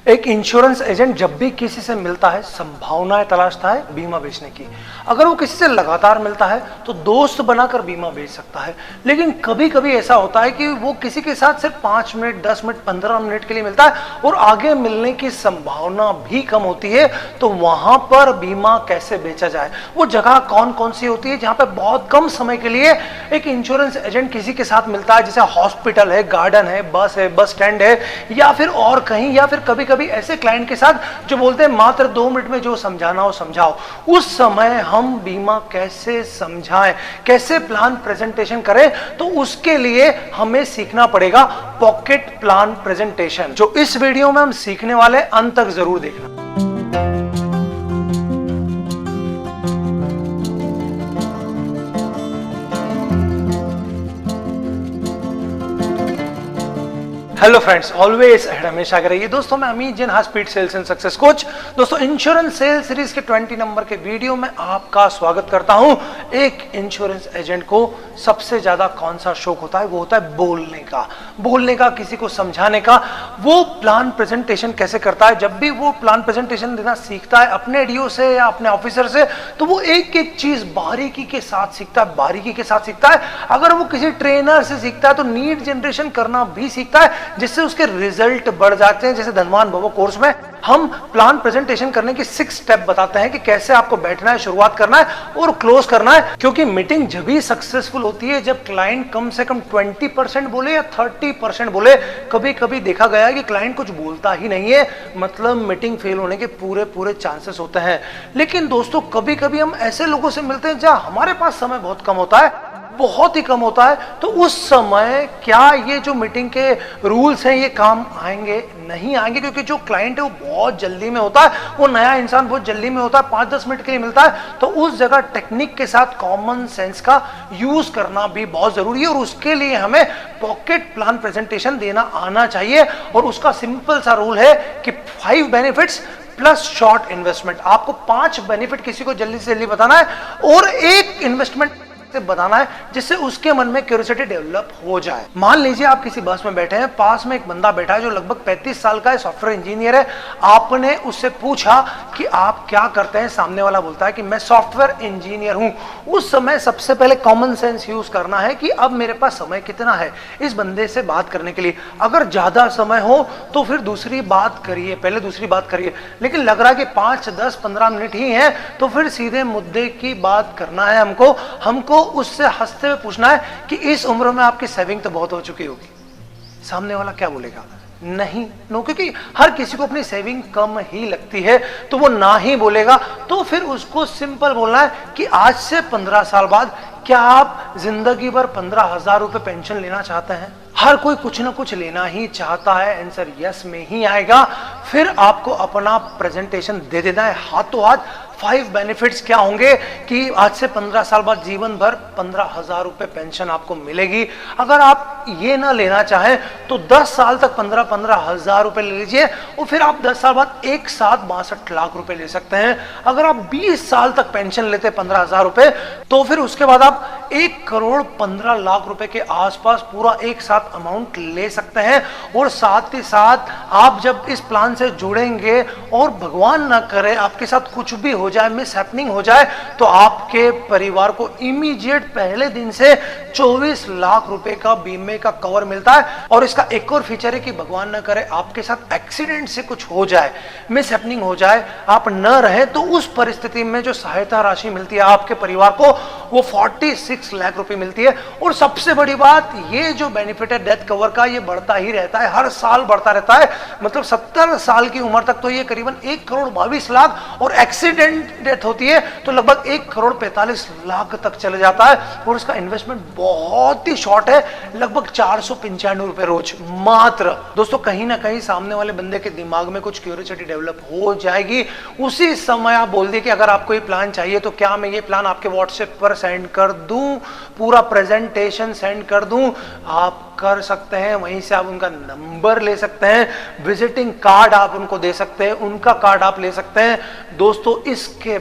एक insurance agent जब भी किसी से मिलता है संभावनाएं तलाशता है बीमा बेचने की। अगर वो किसी से लगातार मिलता है तो दोस्त बनाकर बीमा बेच सकता है। लेकिन कभी कभी ऐसा होता है कि वो किसी के साथ सिर्फ 5 मिनट 10 मिनट 15 मिनट के लिए मिलता है और आगे मिलने की संभावना भी कम होती है। तो वहां पर बीमा कैसे बेचा जाए, वो जगह कौन कौन सी होती है जहां पर बहुत कम समय के लिए एक इंश्योरेंस एजेंट किसी के साथ मिलता है, जैसे हॉस्पिटल है, गार्डन है, बस स्टैंड है या फिर और कहीं, या फिर कभी कभी ऐसे क्लाइंट के साथ जो बोलते हैं मात्र 2 मिनट में जो समझाना हो समझाओ। उस समय हम बीमा कैसे समझाएं, कैसे प्लान प्रेजेंटेशन करें, तो उसके लिए हमें सीखना पड़ेगा पॉकेट प्लान प्रेजेंटेशन, जो इस वीडियो में हम सीखने वाले। अंत तक जरूर देखना। हेलो फ्रेंड्स, ऑलवेज हमेशा करिए। दोस्तों मैं Amit Jain, speed sales and success coach. दोस्तों इंश्योरेंस सेल्स सीरीज के 20 नंबर के वीडियो में आपका स्वागत करता हूं। एक इंश्योरेंस एजेंट को सबसे ज्यादा कौन सा शौक होता है? वो होता है बोलने का, किसी को समझाने का। वो प्लान प्रेजेंटेशन कैसे करता है? जब भी वो प्लान प्रेजेंटेशन देना सीखता है अपने डीओ से या अपने ऑफिसर से, तो वो एक एक चीज बारीकी के साथ सीखता है। अगर वो किसी ट्रेनर से सीखता है तो नीड जनरेशन करना भी सीखता है, जिससे उसके रिजल्ट बढ़ जाते हैं। जैसे धनवान भवो कोर्स में हम प्लान प्रेजेंटेशन करने की 6 स्टेप बताते हैं कि कैसे आपको बैठना है, शुरुआत करना है और क्लोज करना है। क्योंकि मीटिंग जब भी सक्सेसफुल होती है जब क्लाइंट कम से कम 20% बोले या 30% बोले। कभी कभी देखा गया है कि क्लाइंट कुछ बोलता ही नहीं है, मतलब मीटिंग फेल होने के पूरे चांसेस होते हैं। लेकिन दोस्तों कभी कभी हम ऐसे लोगों से मिलते हैं जहां हमारे पास समय बहुत कम होता है, बहुत ही कम होता है। तो उस समय क्या ये जो मीटिंग के रूल्स हैं ये काम आएंगे? नहीं आएंगे, क्योंकि जो क्लाइंट है वो बहुत जल्दी में होता है, वो नया इंसान बहुत जल्दी में होता है, 5-10 मिनट के लिए मिलता है। तो उस जगह टेक्निक के साथ कॉमन सेंस का यूज करना भी बहुत जरूरी है और उसके लिए हमें पॉकेट प्लान प्रेजेंटेशन देना आना चाहिए। और उसका सिंपल सा रूल है कि 5 बेनिफिट्स प्लस शॉर्ट इन्वेस्टमेंट। आपको 5 बेनिफिट किसी को जल्दी से जल्दी बताना है और 1 इन्वेस्टमेंट से बताना है, जिससे उसके मन में क्यूरियोसिटी डेवलप हो जाए। मान लीजिए आप किसी बस में बैठे हैं, पास में एक बंदा बैठा है जो लगभग 35 साल का है, सॉफ्टवेयर इंजीनियर है। आपने उससे पूछा कि आप क्या करते हैं? सामने वाला बोलता है कि मैं सॉफ्टवेयर इंजीनियर हूं। उस समय सबसे पहले कॉमन सेंस यूज करना है कि अब मेरे पास समय कितना है इस बंदे से बात करने के लिए। अगर ज्यादा समय हो तो फिर दूसरी बात करिए, पहले दूसरी बात करिए। लेकिन लग रहा है कि 5, 10, 15 मिनट ही है, तो फिर सीधे मुद्दे की बात करना है। हमको उससे हंसते हुए पूछना है कि इस उम्र में आपकी सेविंग तो बहुत हो चुकी होगी। सामने वाला क्या बोलेगा? नहीं, नो, क्योंकि हर किसी को अपनी सेविंग कम ही लगती है, तो वो ना ही बोलेगा। तो फिर उसको सिंपल बोलना है कि आज से 15 साल बाद क्या आप जिंदगी भर 15,000 रुपए पेंशन लेना चाहते हैं? हर कोई कुछ ना कुछ लेना ही चाहता है, आंसर यस में ही आएगा। फिर आपको अपना प्रेजेंटेशन दे देना है हाथों हाथ। 5 बेनिफिट्स क्या होंगे कि आज से 15 साल बाद जीवन भर 15,000 रुपए पेंशन आपको मिलेगी। अगर आप ये ना लेना चाहें तो 10 साल तक 15,000 रुपए ले लीजिए और फिर आप 10 साल बाद एक साथ 62 लाख रुपए ले सकते हैं। अगर आप 20 साल तक पेंशन लेते 15,000 रुपए, तो फिर उसके बाद आप 1,15,00,000 रुपए के आसपास पूरा एक साथ अमाउंट ले सकते हैं। और साथ ही साथ आप जब इस प्लान से जुड़ेंगे और भगवान ना करे आपके साथ कुछ भी हो जाए, मिस हैपनिंग हो जाए, तो आपके परिवार को इमीडिएट पहले दिन से 24 लाख रुपए का बीमे का कवर मिलता है। और इसका एक और फीचर है कि भगवान ना करे आपके साथ एक्सीडेंट से कुछ हो जाए, मिस हैपनिंग हो जाए, आप न रहे, तो उस परिस्थिति में जो सहायता राशि मिलती है आपके परिवार को वो 46 लाख रुपए मिलती है। और सबसे बड़ी बात, ये जो बेनिफिट है डेथ कवर का, ये बढ़ता ही रहता है, हर साल बढ़ता रहता है। मतलब 70 साल की उम्र तक तो ये करीबन 1,22,00,000 और एक्सीडेंट डेथ होती है तो लगभग 1,45,00,000 तक चले जाता है। और इसका इन्वेस्टमेंट बहुत ही शॉर्ट है, लगभग 495 रुपए रोज मात्र। दोस्तों कहीं ना कहीं सामने वाले बंदे के दिमाग में कुछ क्यूरियोसिटी डेवलप हो जाएगी। उसी समय आप बोल दिए कि अगर आपको ये प्लान चाहिए तो क्या मैं ये प्लान आपके व्हाट्सएप पर सेंड कर दूं, पूरा प्रेजेंटेशन सेंड कर दूं? आप कर सकते हैं, वहीं से आप उनका नंबर ले सकते हैं, विजिटिंग कार्ड आप उनको दे सकते हैं, उनका कार्ड आप ले सकते हैं। दोस्तों इसके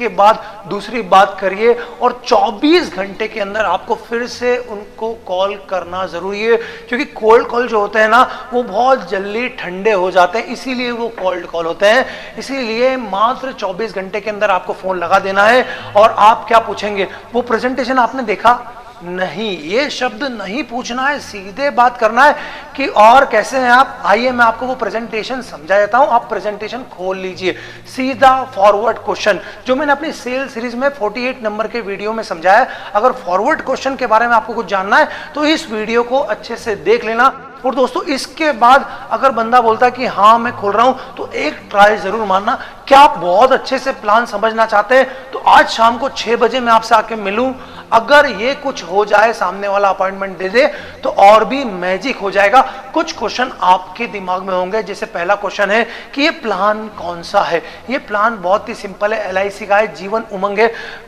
बाद दूसरी बात करिए, और 24 घंटे के अंदर आपको फिर से उनको कॉल करना जरूरी है, क्योंकि कोल्ड कॉल जो होते हैं ना वो बहुत जल्दी ठंडे हो जाते हैं, इसीलिए वो कोल्ड कॉल होते हैं। इसीलिए मात्र 24 घंटे के अंदर आपको फोन लगा देना है। और आप क्या पूछेंगे, वो प्रेजेंटेशन आपने देखा? नहीं, ये शब्द नहीं पूछना है, सीधे बात करना है कि और कैसे हैं आप, आइए मैं आपको वो प्रेजेंटेशन समझा देता हूं, आप प्रेजेंटेशन खोल लीजिए। सीधा फॉरवर्ड क्वेश्चन, जो मैंने अपनी सेल सीरीज में 48 नंबर के वीडियो में समझाया। अगर फॉरवर्ड क्वेश्चन के बारे में आपको कुछ जानना है तो इस वीडियो को अच्छे से देख लेना। और दोस्तों इसके बाद अगर बंदा बोलता है कि हाँ मैं खोल रहा हूं, तो एक ट्राई जरूर मारना। क्या आप बहुत अच्छे से प्लान समझना चाहते हैं तो आज शाम को 6 बजे मैं आपसे आके मिलूं। अगर ये कुछ हो जाए, सामने वाला अपॉइंटमेंट दे दे, तो और भी मैजिक हो जाएगा। कुछ क्वेश्चन आपके दिमाग में होंगे, जैसे पहला क्वेश्चन है कि ये प्लान कौन सा है। ये प्लान बहुत ही सिंपल है, LIC का है, जीवन उमंग है,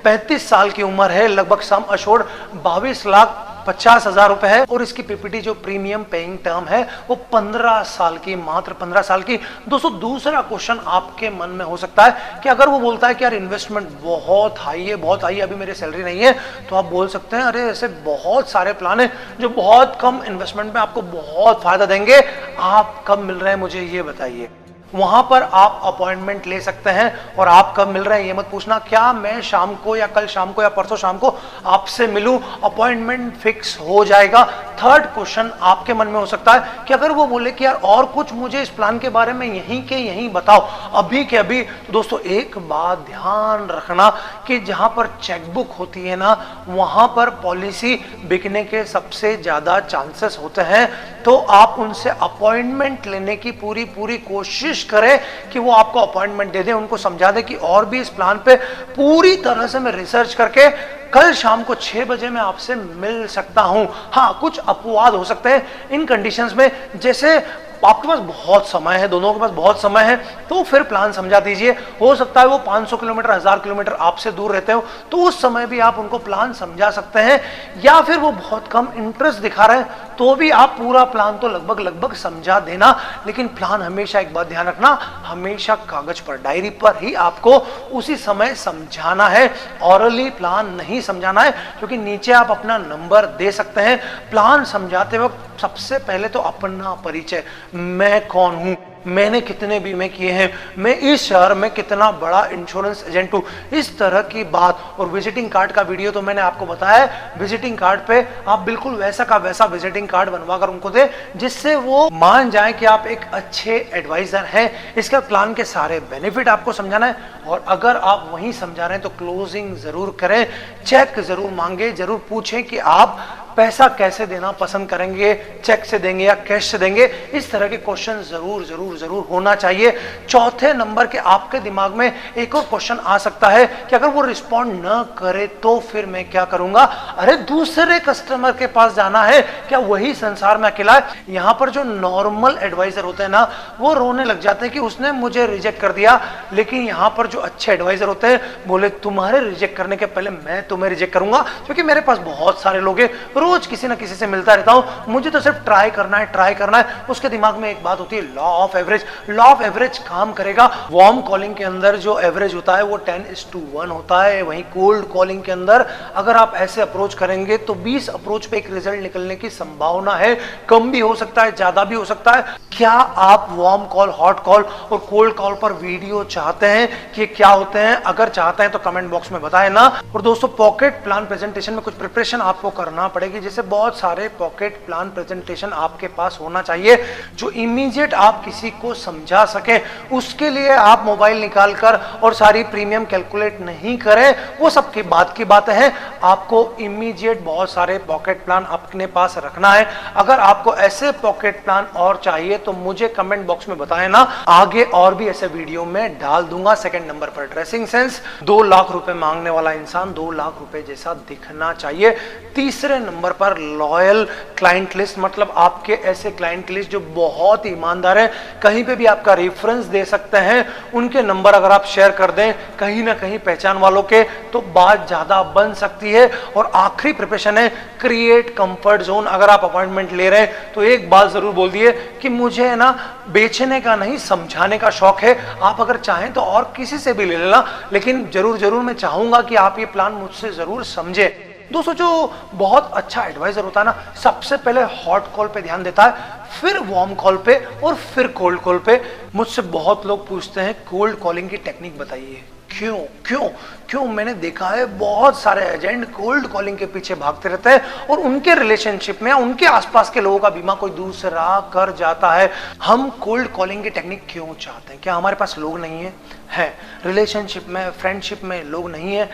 35 साल की उम्र है, लगभग सम अशोर्ड 22,50,000 रुपए है, और इसकी PPT जो प्रीमियम पेइंग टर्म है वो 15 साल की, मात्र 15 साल की। दोस्तों दूसरा क्वेश्चन आपके मन में हो सकता है कि अगर वो बोलता है कि यार इन्वेस्टमेंट बहुत हाई है, बहुत हाई, अभी मेरी सैलरी नहीं है, तो आप बोल सकते हैं अरे ऐसे बहुत सारे प्लान है जो बहुत कम इन्वेस्टमेंट में आपको बहुत फायदा देंगे, आप कब मिल रहे हैं मुझे ये बताइए। वहां पर आप अपॉइंटमेंट ले सकते हैं। और आप कब मिल रहे हैं ये मत पूछना, क्या मैं शाम को या कल शाम को या परसों शाम को आपसे मिलूं, अपॉइंटमेंट फिक्स हो जाएगा। थर्ड क्वेश्चन आपके मन में हो सकता है कि अगर वो बोले कि यार और कुछ मुझे इस प्लान के बारे में यहीं के यहीं बताओ, अभी के अभी। तो दोस्तों एक बात ध्यान रखना कि जहां पर चेकबुक होती है ना, वहां पर पॉलिसी बिकने के सबसे ज्यादा चांसेस होते हैं। तो आप उनसे अपॉइंटमेंट लेने की पूरी कोशिश करें कि वो आपको अपॉइंटमेंट दे दें, उनको समझा दें कि और भी इस प्लान पे पूरी तरह से मैं रिसर्च करके कल शाम को 6 बजे मैं आपसे मिल सकता हूं। हाँ, कुछ अपवाद हो सकते हैं इन कंडीशंस में, जैसे आपके पास बहुत समय है, दोनों के पास बहुत समय है, तो फिर प्लान समझा दीजिए। हो सकता है वो 500 किलोमीटर 1000 किलोमीटर आपसे दूर रहते हो, तो उस समय भी आप उनको प्लान समझा सकते हैं। या फिर वो बहुत कम इंटरेस्ट दिखा रहे हैं तो भी आप पूरा प्लान तो लगभग समझा देना। लेकिन प्लान हमेशा एक बात ध्यान रखना, हमेशा कागज पर, डायरी पर ही आपको उसी समय समझाना है, ऑरली प्लान नहीं समझाना है, क्योंकि नीचे आप अपना नंबर दे सकते हैं। प्लान समझाते वक्त सबसे पहले तो अपना परिचय, मैं कौन हूं, मैंने कितने बीमे किए हैं, मैं इस शहर में कितना बड़ा इंश्योरेंस एजेंट हूं, इस तरह की बात। और विजिटिंग कार्ड का वीडियो तो मैंने आपको बताया है, विजिटिंग कार्ड पे आप बिल्कुल वैसा का वैसा विजिटिंग कार्ड बनवा कर उनको दे, जिससे वो मान जाए कि आप एक अच्छे एडवाइजर हैं। इसका प्लान के सारे बेनिफिट आपको समझाना है, और अगर आप वहीं समझा रहे हैं तो क्लोजिंग जरूर करें, चेक जरूर मांगे, जरूर पूछें कि आप पैसा कैसे देना पसंद करेंगे, चेक से देंगे या कैश से देंगे। इस तरह के क्वेश्चन जरूर होना चाहिए। चौथे नंबर के आपके दिमाग में एक और क्वेश्चन आ सकता है कि अगर वो रिस्पॉन्ड न करे तो फिर मैं क्या करूंगा। अरे दूसरे कस्टमर के पास जाना है, क्या वही संसार में अकेला है। यहां पर जो नॉर्मल एडवाइजर होते हैं ना, वो रोने लग जाते हैं कि उसने मुझे रिजेक्ट कर दिया। लेकिन यहां पर जो अच्छे एडवाइजर होते हैं बोले तुम्हारे रिजेक्ट करने के पहले मैं तुम्हें रिजेक्ट करूंगा, क्योंकि मेरे पास बहुत सारे लोग हैं, रोज किसी ना किसी से मिलता रहता हूं, मुझे तो सिर्फ ट्राई करना है। उसके दिमाग में एक बात होती है, law of average. Law of average काम करेगा। वार्म कॉलिंग के अंदर जो एवरेज होता है वो 10:1 होता है, वहीं कोल्ड कॉलिंग के अंदर अगर आप ऐसे अप्रोच करेंगे तो 20 अप्रोच पे एक रिजल्ट निकलने की संभावना है। कम भी हो सकता है, ज्यादा भी हो सकता है। क्या आप वार्म कॉल, हॉट कॉल और कोल्ड कॉल पर वीडियो चाहते हैं कि क्या होते हैं? अगर चाहते हैं तो कमेंट बॉक्स में बताएं ना। और दोस्तों पॉकेट प्लान प्रेजेंटेशन में कुछ प्रिपरेशन आपको करना पड़ेगी, जैसे बहुत सारे पॉकेट प्लान प्रेजेंटेशन आपके पास होना चाहिए जो इमीडिएट आप किसी को समझा सके। उसके लिए आप मोबाइल निकालकर और सारी प्रीमियम कैलकुलेट नहीं करें, वो सबकी बात की बातें हैं। आपको इमीडिएट बहुत सारे पॉकेट प्लान अपने पास रखना है। अगर आपको ऐसे पॉकेट प्लान और चाहिए तो मुझे कमेंट बॉक्स में बताएं ना, आगे और भी ऐसे वीडियो में डाल दूंगा। सेकंड नंबर पर ड्रेसिंग सेंस, 2 लाख रुपए मांगने वाला इंसान 2 लाख रुपए जैसा दिखना चाहिए। तीसरे नंबर नंबर पर लॉयल क्लाइंट लिस्ट, मतलब आपके ऐसे क्लाइंट लिस्ट जो बहुत ईमानदार है, कहीं पे भी आपका रेफरेंस दे सकते हैं, उनके नंबर अगर आप शेयर कर दें कहीं ना कहीं पहचान वालों के, तो बात ज्यादा बन सकती है। और आखिरी प्रिपरेशन है क्रिएट कंफर्ट जोन। अगर आप अपॉइंटमेंट ले रहे हैं तो एक बात जरूर बोल दिए कि मुझे है ना बेचने का नहीं समझाने का शौक है। आप अगर चाहें तो और किसी से भी ले लेना, लेकिन जरूर मैं चाहूंगा कि आप ये प्लान मुझसे जरूर समझे। दोस्तों, जो बहुत अच्छा एडवाइजर होता है ना, सबसे पहले हॉट कॉल पे ध्यान देता है, फिर वार्म कॉल पे और फिर कोल्ड कॉल पे। मुझसे बहुत लोग पूछते हैं कोल्ड कॉलिंग की टेक्निक बताइए। क्यों क्यों क्यों? मैंने देखा है बहुत सारे एजेंट कोल्ड कॉलिंग के पीछे भागते रहते हैं और उनके रिलेशनशिप में, उनके आसपास के लोगों का बीमा कोई दूसरा कर जाता है। हम कोल्ड कॉलिंग की टेक्निक क्यों चाहते हैं? क्या हमारे पास लोग नहीं है? रिलेशनशिप में, फ्रेंडशिप में लोग नहीं है?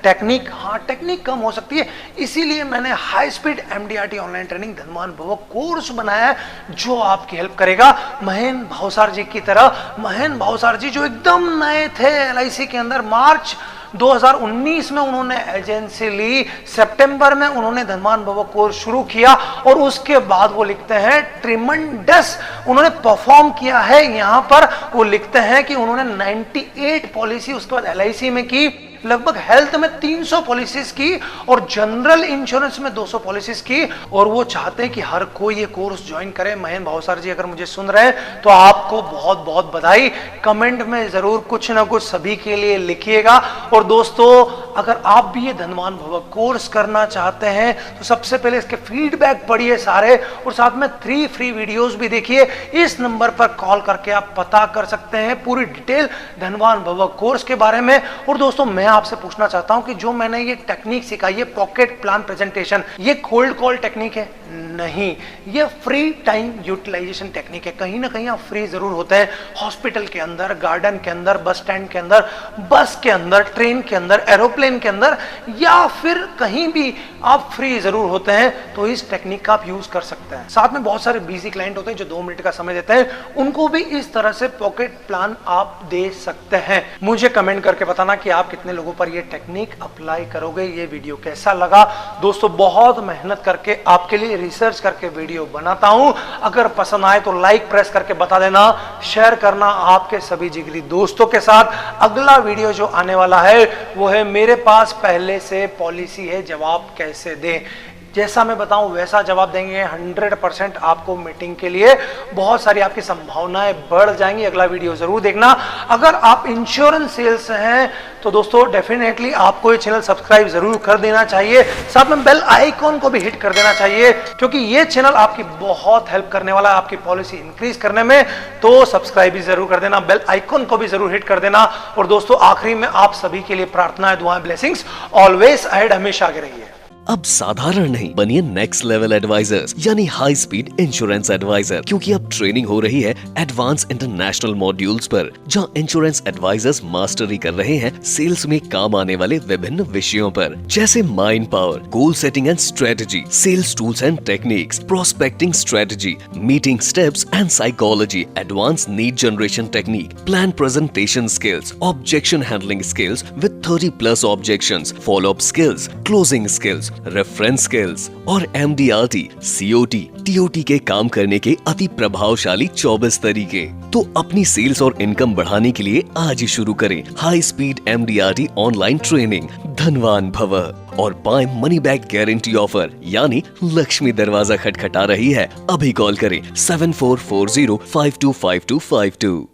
टेक्निक, हाँ टेक्निक कम हो सकती है। इसीलिए मैंने high speed MDRT online training धनवान भव कोर्स बनाया है, जो आपकी हेल्प करेगा। महेंद्र भावसार जी की तरह, महेंद्र भावसार जी जो एकदम नए थे LIC के अंदर, मार्च 2019 में उन्होंने एजेंसी ली, सितंबर में उन्होंने धनवान भव कोर्स शुरू किया और उसके बाद वो लिखते हैं ट्रिमेंडस उन्होंने परफॉर्म किया है। यहां पर वो लिखते हैं कि उन्होंने 98 पॉलिसी उसके बाद LIC में की, लगभग हेल्थ में 300 पॉलिसीज की और जनरल इंश्योरेंस में 200 पॉलिसीज की। और वो चाहते हैं कि हर कोई ये कोर्स ज्वाइन करे। महेंद्र भावसार जी अगर मुझे सुन रहे हैं तो आपको बहुत बहुत बधाई। कमेंट में जरूर कुछ ना कुछ सभी के लिए लिखिएगा। और दोस्तों, अगर आप भी ये धनवान भव कोर्स करना चाहते हैं तो सबसे पहले इसके फीडबैक पढ़िए सारे, और साथ में 3 फ्री वीडियोस भी देखिए। इस नंबर पर कॉल करके आप पता कर सकते हैं पूरी डिटेल धनवान भव कोर्स के बारे में। और दोस्तों, मैं आपसे पूछना चाहता हूं कि जो मैंने ये टेक्निक सिखाई है, पॉकेट प्लान प्रेजेंटेशन, ये कोल्ड कॉल टेक्निक है? नहीं, ये फ्री टाइम यूटिलाइजेशन टेक्निक है। कहीं ना कहीं आप फ्री जरूर होते हैं, हॉस्पिटल के अंदर, गार्डन के अंदर, बस स्टैंड के अंदर, बस के अंदर, ट्रेन के अंदर, एरोप्लेन के अंदर, या फिर कहीं भी आप फ्री जरूर होते हैं। तो इस टेक्निक का आप यूज कर सकते हैं। साथ में बहुत सारे बिजी क्लाइंट होते हैं जो 2 मिनट का समय देते हैं, उनको भी इस तरह से पॉकेट प्लान आप दे सकते हैं। मुझे कमेंट करके बताना कि आप कितने लोगों पर ये टेक्निक अप्लाई करोगे। ये वीडियो कैसा लगा? दोस्तों, बहुत मेहनत करके आपके लिए रिसर्च करके वीडियो बनाता हूं। अगर पसंद आए तो लाइक प्रेस करके बता देना, शेयर करना आपके सभी जिगरी दोस्तों के साथ। अगला वीडियो जो आने वाला है वो है मेरे पास पहले से पॉलिसी है, जवाब कैसे दें। जैसा मैं बताऊं वैसा जवाब देंगे। 100% आपको मीटिंग के लिए बहुत सारी आपकी संभावनाएं बढ़ जाएंगी। अगला वीडियो जरूर देखना। अगर आप इंश्योरेंस सेल्स हैं तो दोस्तों डेफिनेटली आपको ये चैनल सब्सक्राइब जरूर कर देना चाहिए। साथ में बेल आइकॉन को भी हिट कर देना चाहिए, क्योंकि ये चैनल आपकी बहुत हेल्प करने वाला है आपकी पॉलिसी इंक्रीज करने में। तो सब्सक्राइब भी जरूर कर देना, बेल आइकॉन को भी जरूर हिट कर देना। और दोस्तों, आखिरी में आप सभी के लिए प्रार्थनाएं, दुआएं, ब्लेसिंग्स ऑलवेज अहेड, हमेशा आगे रहिए। अब साधारण नहीं, बनिए नेक्स्ट लेवल एडवाइजर्स यानी हाई स्पीड इंश्योरेंस एडवाइजर, क्योंकि अब ट्रेनिंग हो रही है एडवांस इंटरनेशनल मॉड्यूल्स पर, जहां इंश्योरेंस एडवाइजर्स मास्टरी कर रहे हैं सेल्स में काम आने वाले विभिन्न विषयों पर, जैसे mind power, goal setting and strategy, sales tools and techniques, prospecting strategy, meeting steps and psychology, advance need generation technique, plan presentation skills, objection handling skills with 30+ objections, follow up skills, closing skills, reference skills और MDRT, COT, TOT के काम करने के अति प्रभावशाली 24 तरीके। तो अपनी सेल्स और इनकम बढ़ाने के लिए आज ही शुरू करें high speed MDRT online training धनवान भव और पाएं मनी बैक गारंटी ऑफर, यानी लक्ष्मी दरवाजा खटखटा रही है। अभी कॉल करें 7440525252।